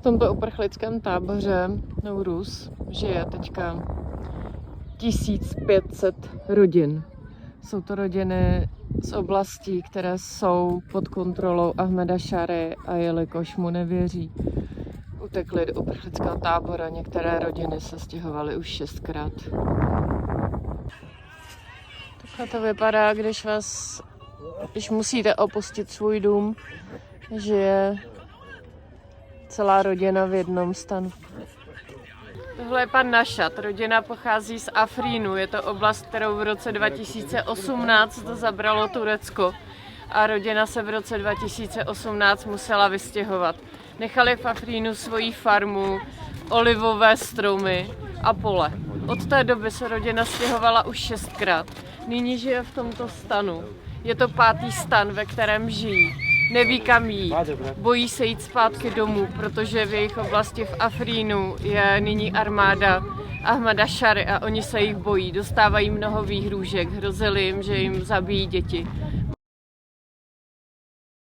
tomto uprchlickém táboře Nouruz žije teďka 1500 rodin. Jsou to rodiny z oblastí, které jsou pod kontrolou Ahmeda Šary, a jelikož mu nevěří, utekli do uprchlického tábora. Některé rodiny se stěhovaly už 6krát. Takhle to vypadá, když musíte opustit svůj dům, že je celá rodina v jednom stanu. Tohle je pan Našat. Rodina pochází z Afrínu. Je to oblast, kterou v roce 2018 zabralo Turecko. A rodina se v roce 2018 musela vystěhovat. Nechali v Afrínu svoji farmu, olivové stromy a pole. Od té doby se rodina stěhovala už 6krát. Nyní žije v tomto stanu. Je to 5. stan, ve kterém žijí. Neví, kam jít. Bojí se jít zpátky domů, protože v jejich oblasti v Afrínu je nyní armáda Ahmada Šary a oni se jich bojí. Dostávají mnoho výhrůžek, hrozili jim, že jim zabijí děti.